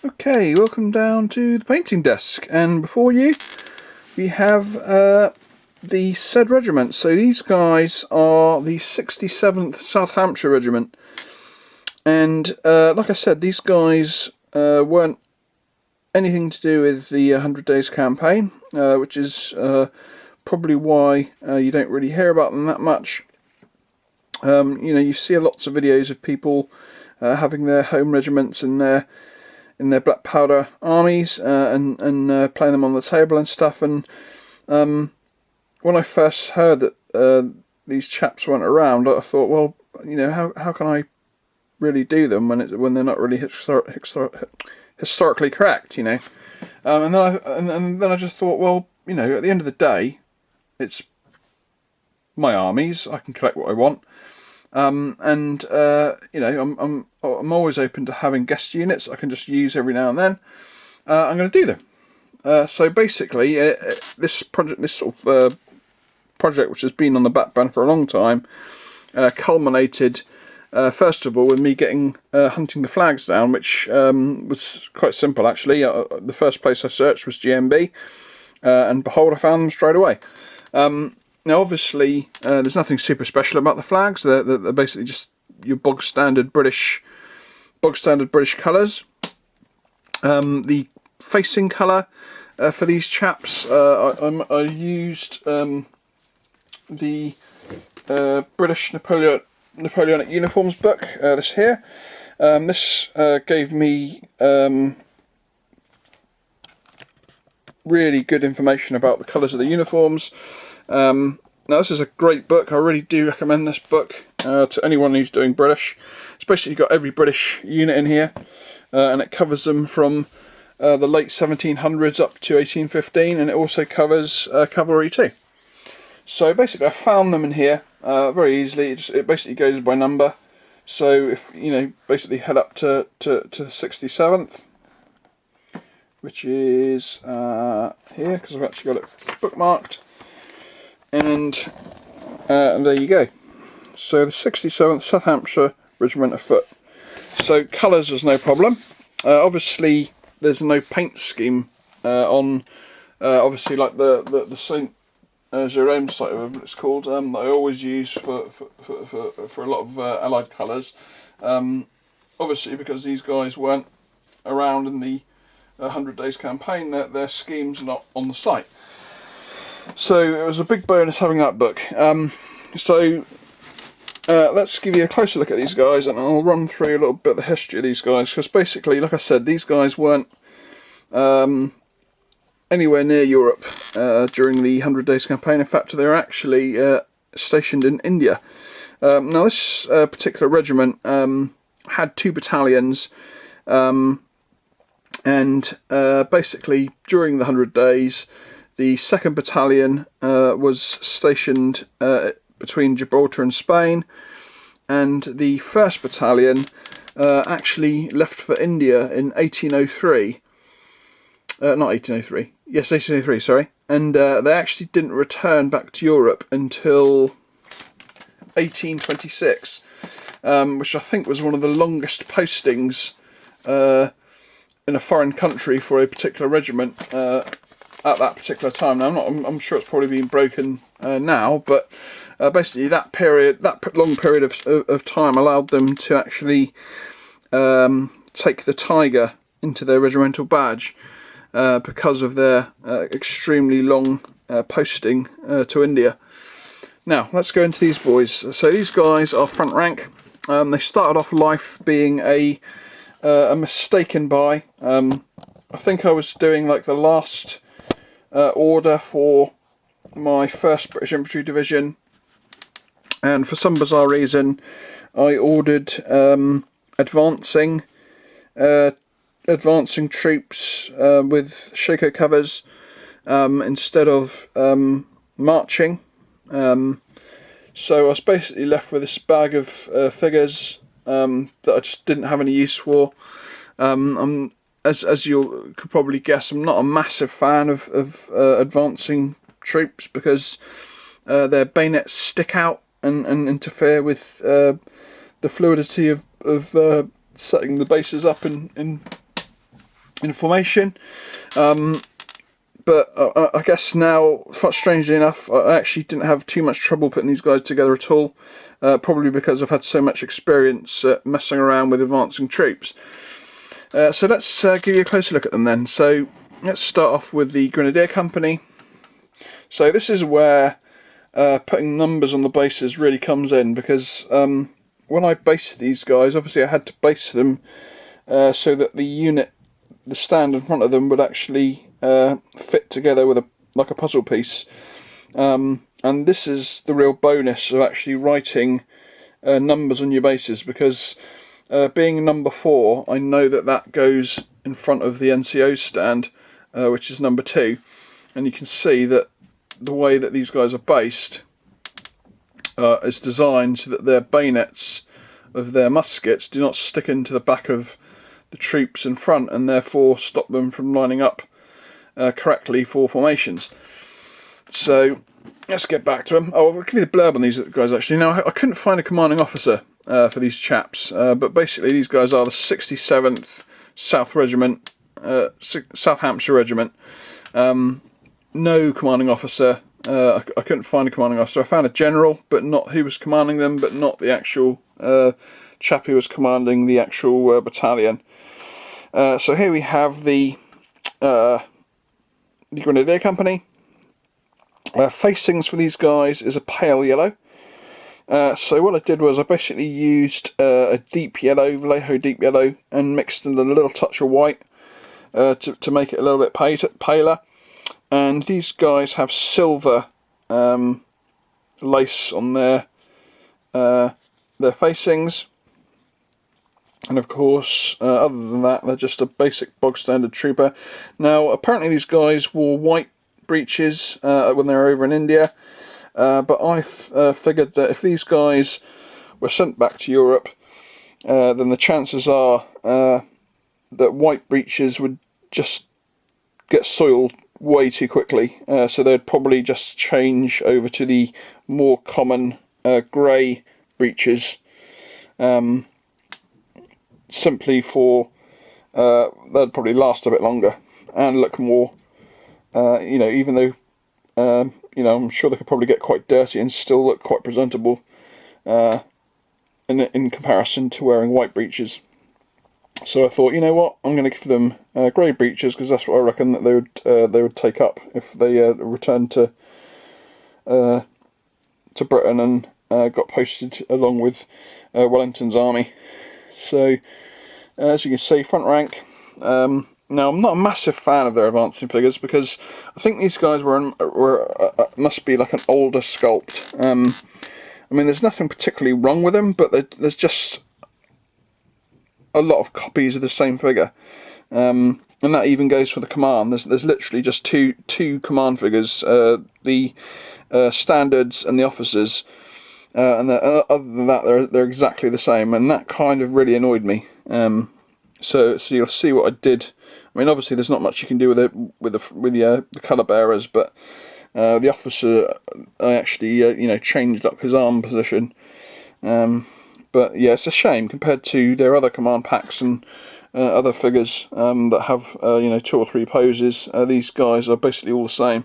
Okay, welcome down to the painting desk, and before you we have the said regiment. So these guys are the 67th South Hampshire Regiment, and like I said, these guys weren't anything to do with the 100 Days campaign, which is probably why you don't really hear about them that much. You see lots of videos of people having their home regiments in their black powder armies and playing them on the table and stuff. And when I first heard that these chaps weren't around, I thought, well, how can I really do them when they're not really historically correct, and then I just thought, well, at the end of the day, it's my armies. I can collect what I want. I'm always open to having guest units I can just use every now and then. I'm going to do them. So basically, this project, which has been on the back burner for a long time, culminated first of all with me hunting the flags down, which was quite simple actually. The first place I searched was GMB, and behold, I found them straight away. Now, obviously, there's nothing super special about the flags. They're basically just your bog standard British colours. The facing colour for these chaps, I used the British Napoleonic uniforms book. This here. This gave me really good information about the colours of the uniforms. Now, this is a great book. I really do recommend this book to anyone who's doing British. It's basically got every British unit in here, and it covers them from the late 1700s up to 1815, and it also covers cavalry too. So basically I found them in here very easily. It basically goes by number. So if basically head up to the 67th, which is here, because I've actually got it bookmarked. And there you go. So the 67th South Hampshire Regiment of Foot. So colours is no problem. Obviously there's no paint scheme on obviously like the St. Jerome site, whatever it's called, that I always use for a lot of allied colours. Obviously because these guys weren't around in the 100 Days campaign, their scheme's not on the site. So it was a big bonus having that book. Let's give you a closer look at these guys, and I'll run through a little bit of the history of these guys, because basically, like I said, these guys weren't anywhere near Europe during the 100 Days campaign. In fact, they were actually stationed in India. Now, this particular regiment had 2 battalions, and basically during the 100 Days, the 2nd Battalion was stationed between Gibraltar and Spain, and the 1st Battalion actually left for India in 1803. Not 1803. Yes, 1803, sorry. And they actually didn't return back to Europe until 1826, which I think was one of the longest postings in a foreign country for a particular regiment at that particular time. Now, I'm sure it's probably been broken now, but basically that long period of time allowed them to actually take the tiger into their regimental badge because of their extremely long posting to India. Now, let's go into these boys. So these guys are front rank. They started off life being a mistaken buy. I think I was doing like the last order for my 1st British Infantry Division, and for some bizarre reason I ordered advancing troops with shako covers instead of marching. So I was basically left with this bag of figures that I just didn't have any use for. As you could probably guess, I'm not a massive fan of advancing troops, because their bayonets stick out and interfere with the fluidity of setting the bases up in in formation. But I guess now, strangely enough, I actually didn't have too much trouble putting these guys together at all. Probably because I've had so much experience messing around with advancing troops. So let's give you a closer look at them then. So let's start off with the Grenadier Company. So this is where putting numbers on the bases really comes in, because when I based these guys, obviously I had to base them so that the unit, the stand in front of them, would actually fit together with like a puzzle piece. And this is the real bonus of actually writing numbers on your bases, because being number 4, I know that goes in front of the NCO stand, which is number 2, and you can see that the way that these guys are based is designed so that their bayonets of their muskets do not stick into the back of the troops in front, and therefore stop them from lining up correctly for formations. So let's get back to them. Oh, I'll give you the blurb on these guys actually. Now, I couldn't find a commanding officer for these chaps, but basically these guys are the 67th South Regiment, South Hampshire Regiment. No commanding officer. I couldn't find a commanding officer. I found a general, but not who was commanding them, but not the actual chap who was commanding the actual battalion. So here we have the Grenadier Company. Facings for these guys is a pale yellow. So what I did was I basically used a deep yellow, Vallejo deep yellow, and mixed in a little touch of white to make it a little bit paler. And these guys have silver lace on their facings. And of course, other than that, they're just a basic bog standard trooper. Now, apparently these guys wore white breeches when they were over in India, but I figured that if these guys were sent back to Europe, then the chances are that white breeches would just get soiled way too quickly, so they'd probably just change over to the more common grey breeches. Simply for they'd probably last a bit longer and look more, even though I'm sure they could probably get quite dirty and still look quite presentable in comparison to wearing white breeches. So I thought, you know what, I'm going to give them grey breeches, because that's what I reckon that they would take up if they returned to Britain and got posted along with Wellington's army. So as you can see, front rank. Now, I'm not a massive fan of their advancing figures, because I think these guys must be like an older sculpt. I mean, there's nothing particularly wrong with them, but there's just a lot of copies of the same figure, and that even goes for the command. There's literally just two command figures, the standards and the officers, and other than that, they're exactly the same, and that kind of really annoyed me. So you'll see what I did. I mean, obviously there's not much you can do with the colour bearers, but the officer, I actually changed up his arm position. But yeah, it's a shame compared to their other command packs and other figures that have 2 or 3 poses. These guys are basically all the same.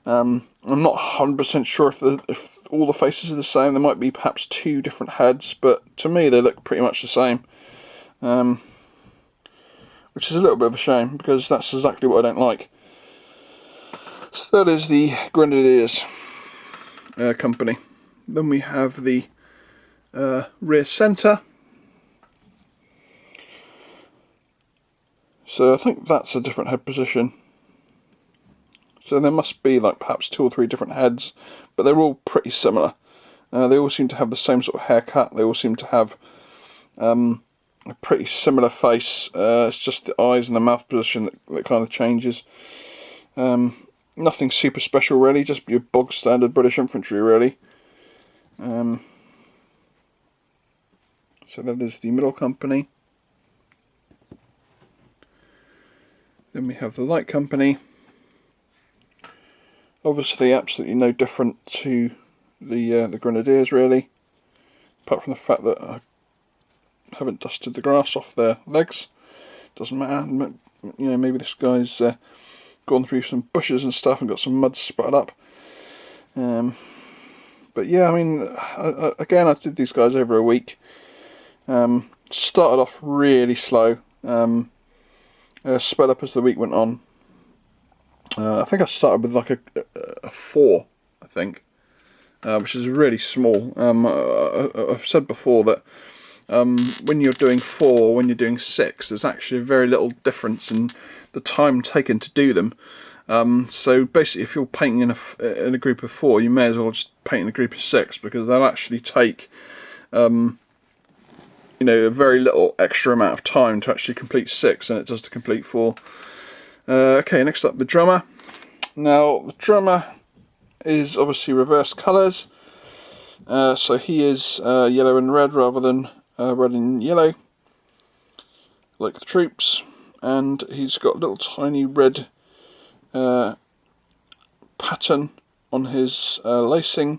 I'm not 100% sure if all the faces are the same. There might be perhaps 2 different heads, but to me they look pretty much the same. Which is a little bit of a shame, because that's exactly what I don't like. So that is the Grenadiers Company. Then we have the rear centre. So I think that's a different head position. So there must be like perhaps 2 or 3 different heads, but they're all pretty similar. They all seem to have the same sort of haircut. They all seem to have a pretty similar face. It's just the eyes and the mouth position that kind of changes. Nothing super special really, just your bog standard British infantry really. So that is the middle company. Then we have the light company. Obviously absolutely no different to the Grenadiers really, apart from the fact that I haven't dusted the grass off their legs. doesn't matter. You know, maybe this guy's gone through some bushes and stuff and got some mud splattered up. But yeah, I mean, again, I did these guys over a week. Started off really slow, sped up as the week went on. I think I started with like a 4, I think, which is really small. I've said before that when you're doing 4, when you're doing 6, there's actually very little difference in the time taken to do them. So basically, if you're painting in a group of 4, you may as well just paint in a group of 6, because they'll actually take you know, a very little extra amount of time to actually complete 6 than it does to complete 4. Okay, next up, the drummer. Now, the drummer is obviously reverse colours, so he is yellow and red rather than red and yellow, like the troops, and he's got a little tiny red pattern on his lacing,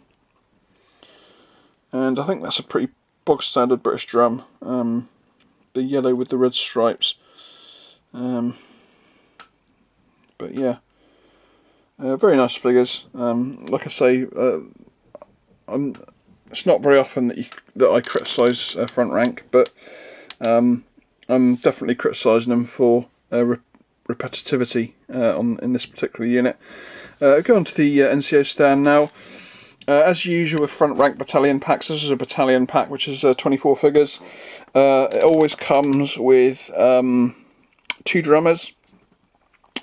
and I think that's a pretty bog standard British drum, the yellow with the red stripes. But yeah, very nice figures. Like I say, it's not very often that I criticise front rank, but I'm definitely criticising them for repetitivity in this particular unit. Go on to the NCO stand now. As usual with front rank battalion packs, this is a battalion pack which is 24 figures. It always comes with 2 drummers.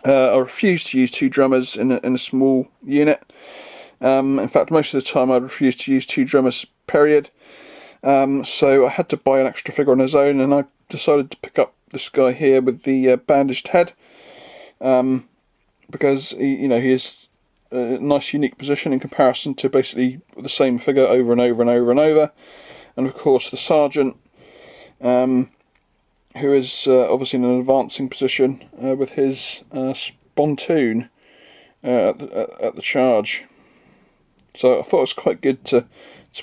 I refuse to use 2 drummers in a small unit. In fact, most of the time I refuse to use 2 drummers, period. So I had to buy an extra figure on his own, and I decided to pick up this guy here with the bandaged head, because he is a nice unique position in comparison to basically the same figure over and over and over and over. And of course the sergeant, who is obviously in an advancing position with his spontoon at the charge. So I thought it was quite good to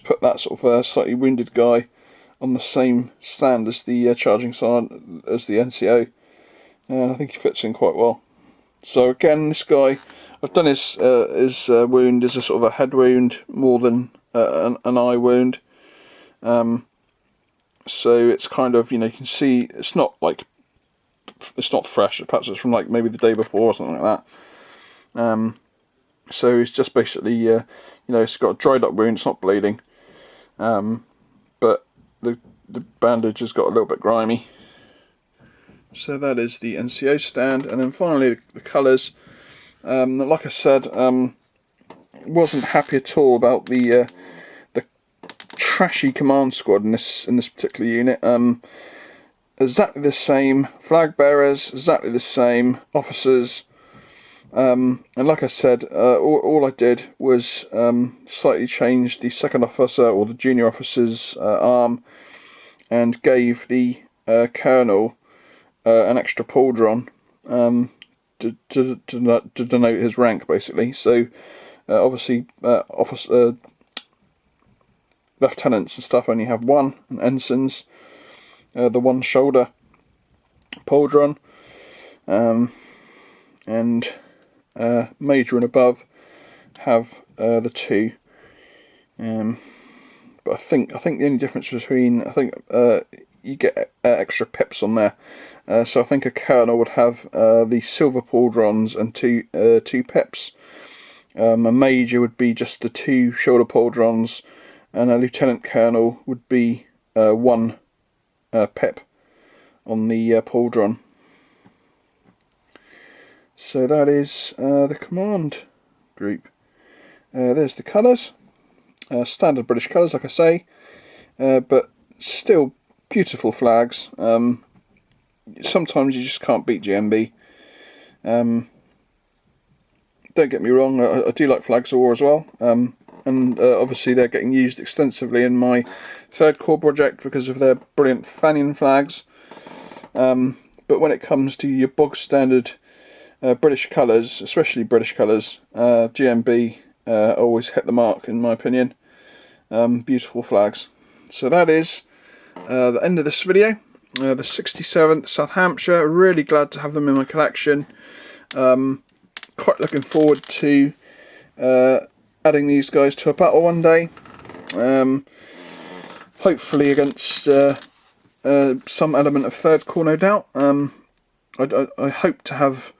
put that sort of slightly wounded guy on the same stand as the charging sergeant, as the NCO, and I think he fits in quite well. So again, this guy, I've done his wound as a sort of a head wound more than an eye wound. So it's kind of, you can see it's not fresh. Perhaps it's from like maybe the day before or something like that. So it's just basically, it's got a dried up wound. It's not bleeding, but the bandage has got a little bit grimy. So that is the NCO stand, and then finally the colours. Like I said, wasn't happy at all about the trashy command squad in this particular unit. Exactly the same flag bearers, exactly the same officers, and like I said, all I did was slightly change the second officer or the junior officer's arm, and gave the colonel an extra pauldron to denote his rank, basically. So obviously lieutenants and stuff only have 1, and ensigns the 1 shoulder pauldron, and major and above have the 2. But I think the only difference between, you get extra pips on there. So I think a colonel would have the silver pauldrons and 2 pips. A major would be just the 2 shoulder pauldrons, and a lieutenant colonel would be 1 pip on the pauldron. So that is the command group. There's the colours, standard British colours, like I say, but still beautiful flags. Sometimes you just can't beat GMB. Don't get me wrong, I do like flags of war as well, and obviously they're getting used extensively in my 3rd Corps project because of their brilliant fanning flags. But when it comes to your bog standard British colours, especially British colours, GMB always hit the mark, in my opinion. Beautiful flags. So that is the end of this video. the 67th South Hampshire. Really glad to have them in my collection. Quite looking forward to adding these guys to a battle one day. Hopefully against some element of third corps, no doubt. I hope to have,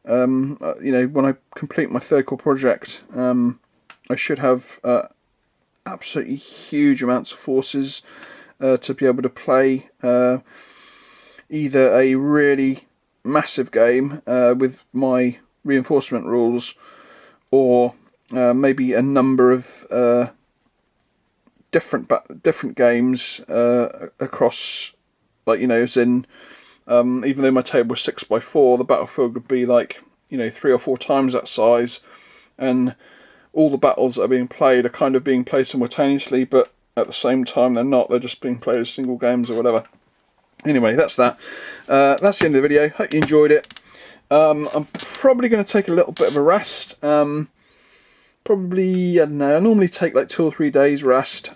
you know, when I complete my third corps project, I should have absolutely huge amounts of forces to be able to play either a really massive game with my reinforcement rules, or maybe a number of different games across, like, you know, as in, even though my table was 6x4, the battlefield would be like, you know, 3 or 4 times that size, and all the battles that are being played are kind of being played simultaneously, but at the same time they're not. They're just being played as single games or whatever. Anyway, that's that. That's the end of the video. Hope you enjoyed it. I'm probably going to take a little bit of a rest. Probably, I don't know, I normally take like 2 or 3 days rest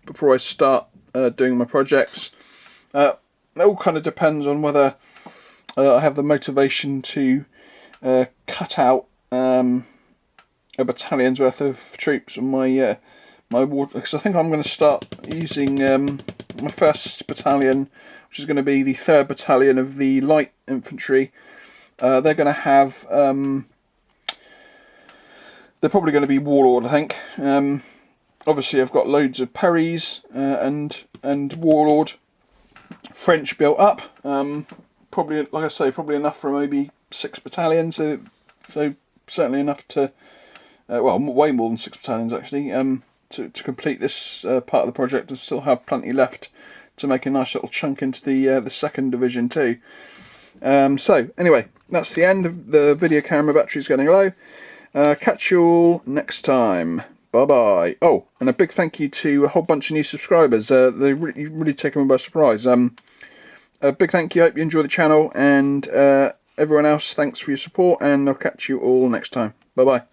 before I start doing my projects. It all kind of depends on whether I have the motivation to cut out a battalion's worth of troops on my my war, because I think I'm going to start using my 1st battalion, which is going to be the 3rd Battalion of the Light Infantry. They're going to have, they're probably going to be Warlord, I think. Obviously I've got loads of Perrys and Warlord French built up. Probably, like I say, probably enough for maybe 6 battalions. So certainly enough to, well, way more than 6 battalions actually, to complete this part of the project, and still have plenty left to make a nice little chunk into the 2nd Division too. So anyway, that's the end of the video camera. Battery's getting low. Catch you all next time. Bye bye. Oh, and a big thank you to a whole bunch of new subscribers. They really taken me by surprise. A big thank you. Hope you enjoy the channel, and everyone else, thanks for your support, and I'll catch you all next time. Bye bye.